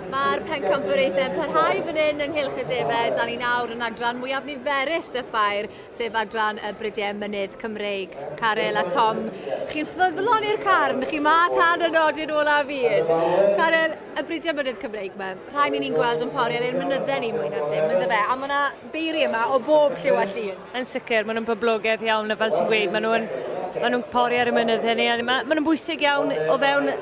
Mae'r pencampwraethau'n parhau fan hyn ynghylch y Defaid, a ni nawr yn adran mwyaf niferus y ffair, sef adran y Brydiau Mynydd Cymreig. Carel a Tom, chi'n ffyddlon i'r carn, chi ma tan y nodyn ola fi. Carel, y Brydiau Mynydd Cymreig yma, rhaid ni'n gweld yn pori ar ein mynyddau ni mwy na dim, ynddo fe? A mae yna beiriau yma o bob lliw a llun. Yn sicr, maen nhw'n boblogaidd iawn, fel ti'n gweud, maen nhw'n pori ar y mynyddau ni, a maen nhw'n bwysig iawn o fewn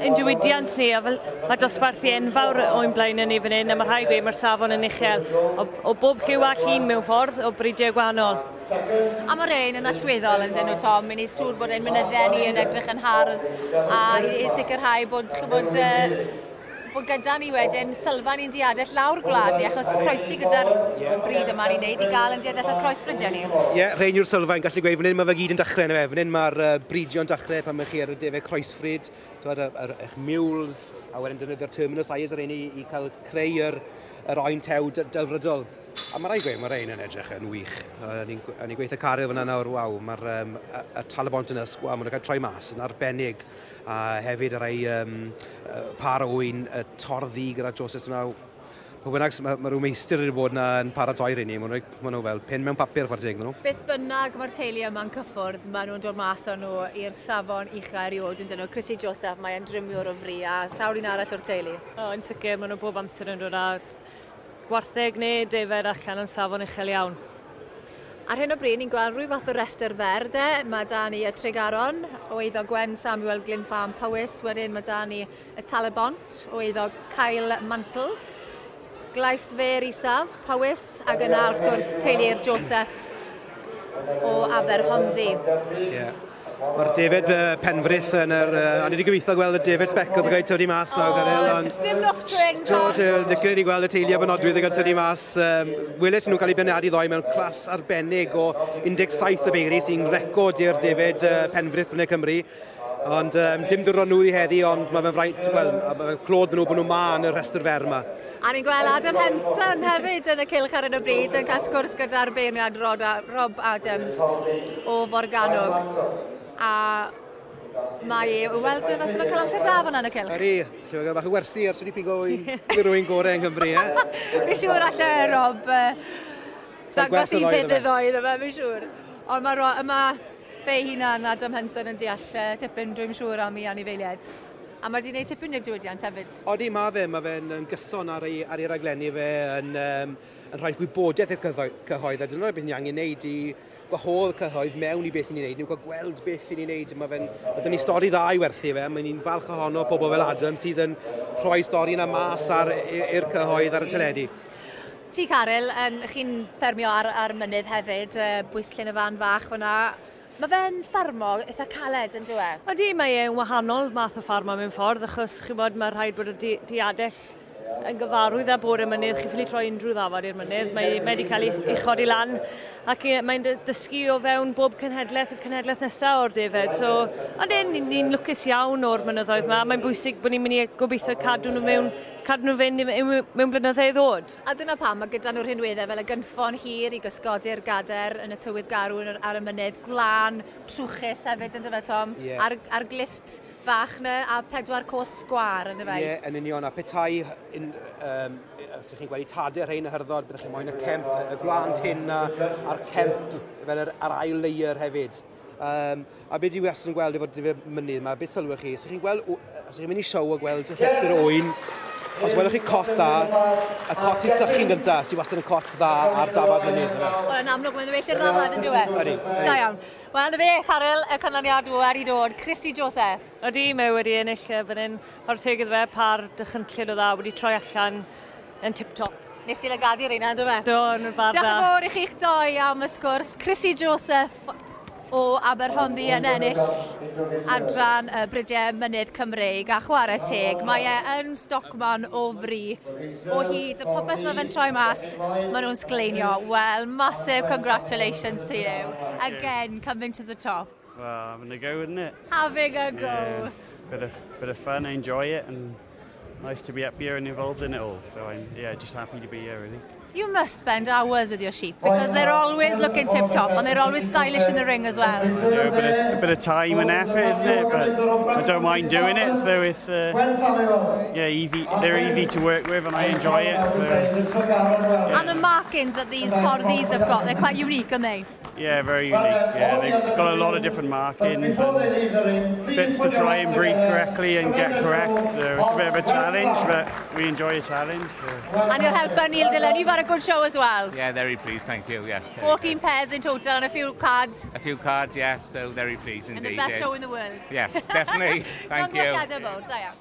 ein diwydiant ni, a mae dosbarthu enfawr o'n blaen yn ni fan hyn, a mae rhai gweud mae'r safon yn uchel o bob lliw a llun mewn ffordd o brydiau gwahanol. A mae'r ein yn allweddol yn dyn nhw, Tom, mi'n ei sŵr bod ein mynyddau ni yn edrych yn hardd, a i sicrhau bod gyda ni wedyn sylfa ni'n diadell lawr gwlad ni, achos croesi gyda'r bryd yma ni'n neud i gael yn diadell o croes Brydiau ni. Ie, rhain yw'r sylfa yn gallu gweud fan hyn, mae fe gyd yn dechrau yn y fe. Fan hyn mae'r brydio'n dechrau pan mae chi ar y defau croesfryd, eich mules, a wedyn defnyddio'r terminus airs ar ein i cael creu yr oen tew delfrydol. A mae rai gweud, mae rhain yn edrych yn wych. A ni'n gweithio Carel fyna nawr, waw, mae'r talabont yn ysgwa, maen nhw'n cael troi mas yn arbennig. A hefyd y rai par oen torddi gyda Joseph fyna. Mae rhyw meistr wedi bod yna yn paratoi rhywun ni, maen nhw fel pin mewn papur chwarae teg nhw. Beth bynnag mae'r teulu yma'n cyffwrdd, maen nhw'n dod mas o nhw i'r safon ucha eriod yn dyn nhw. Chrissy Joseph, mae'n drimiwr o fri, a sawl un arall o'r teulu? Yn sicr, maen nhw bob amser yn dod â gwartheg neu defaid allan yn safon uchel iawn. Ar hyn o bryd, ni'n gweld rhyw fath o restr fer, Mae da ni y Tregaron, o eiddo Gwen Samuel Glyn Farm Powys. Wedyn mae da ni y Talabont, o eiddo Kyle Mantle. Glais fer isaf, Powys, ac yna wrth gwrs teulu'r Josephs o Aberhonddu. Mae'r Defaid Penfrith yn yr... A ni wedi gobeithio gweld y Defaid Speckles yn cael ei tynnu mas o Garel, ond... Dim lwchryn! Nicyn ni gweld y teulu Abynodwydd yn cael tynnu mas. Welys nhw'n cael ei benadu ddoi mewn clas arbennig o 17 y beiri sy'n record i'r Defaid Penfrith Mynydd Cymru. Ond dim dwrnod nhw i heddi, ond mae fe'n fraint, wel, mae'n clod nhw bod nhw ma yn y restr fer yma. A ni'n gweld Adam Henson hefyd yn y cylch ar hyn o bryd yn cael sgwrs gyda'r beirniad Rob Adams o Forganog. A mae ei weld y fath mae'n cael amser da fan yn y cylch. Yri, lle mae'n cael bach o wersi ar sydd wedi pigo i rwy'n gorau yng Nghymru, Fi'n siŵr allai Rob ddangos un peth ddoedd yma, fi'n siŵr. Ond mae fe hunan Adam Henson yn deall tipyn, dwi'n siŵr am ei anifeiliaid. A mae wedi gwneud tipyn i'r diwydiant hefyd. Odi, mae fe'n gyson ar ei raglenni fe yn rhoi gwybodaeth i'r cyhoedd. A dyna beth ni angen wneud i gwahodd cyhoedd mewn i beth ni'n wneud. Ni'n cael gweld beth ni'n wneud. Mae ni stori dda i werthu fe. Mae ni'n falch ohono pobl fel Adam sydd yn rhoi stori yna mas i'r cyhoedd ar y teledu. Ti Carel, chi'n ffermio ar mynydd hefyd, bwyslyn y fan fach fyna. Mae fe'n ffarmo eitha caled yn dweud? Ydy, mae e'n wahanol math o ffarmo mewn ffordd, achos mae'n rhaid bod y diadell yn gyfarwydd â bod y mynydd. Chi'n ffili troi unrhyw ddafod i'r mynydd. Mae wedi cael ei chodi lan, ac mae'n dysgu o fewn bob cenhedlaeth, y cenhedlaeth nesaf o'r Defaid. So, ni'n lwcus iawn o'r mynyddoedd yma. Mae'n bwysig bod ni'n mynd i gobeithio cadw nhw fynd mewn blynyddoedd i ddod. A dyna pam, mae gyda nhw'r rhinweddau fel y gynffon hir i gysgodi'r gader yn y tywydd garw ar y mynydd, gwlan, trwchus hefyd yn dyfa, Tom, ar glist fach na a 4 cos sgwar yn dyfa. Ie, yn union, a petai, os ydych chi'n gweld tadau rhain y hyrdod, byddwch chi'n moyn y cemp, y gwlan tin a'r cemp fel yr ail layer hefyd. A beth dwi wastad yn gweld efo'r Defaid Mynydd yma, beth sylwch chi? Os ydych chi'n gweld, os ydych chi'n mynd i siow a gweld y rhestr oen, os welwch chi cot dda, y cot i sychu'n gyntaf sy'n wastad yn cot dda ar dafod mynydd. Wel, yn amlwg, mae'n well i'r ddafod yn dweud. Da iawn. Wel, na fe, Carel, y canlyniad wedi dod. Chrissy Joseph. Ydy, mae wedi ennill fan hyn. O'r teg iddo fe, par dychyntllid o dda, wedi troi allan yn tip-top. Nes ti lygadu rheina, yn dweud? Do, yn y bar da. Diolch yn fawr i chi'ch doi am y sgwrs. Chrissy Joseph o Aberhonddu yn ennill adran y Brydiau Mynydd Cymreig, a chwarae teg. Mae yn stocman o fri. O hyd, y popeth mae fe'n troi mas, maen nhw'n sgleinio. Well, massive congratulations to you. Again, coming to the top. Well, having a go, isn't it? Having a go. Yeah, bit of fun, I enjoy it, and nice to be up here and involved in it all. So I'm just happy to be here, really. You must spend hours with your sheep because they're always looking tip-top and they're always stylish in the ring as well. A bit of time and effort, isn't it? But I don't mind doing it, so it's easy. They're easy to work with and I enjoy it. So. And the markings that these tordis have got, they're quite unique, aren't they? Yeah, very unique. Yeah, they've got a lot of different markings and bits to try and breed correctly and get correct. So it's a bit of a challenge, but we enjoy a challenge. So. And your helper, Neil Dillon, you've had a good show as well. Yeah, very pleased, thank you. Yeah. 14 pairs in total and a few cards. A few cards, yes, so very pleased indeed. And the best show in the world. Yes, definitely. Thank you. Da iawn.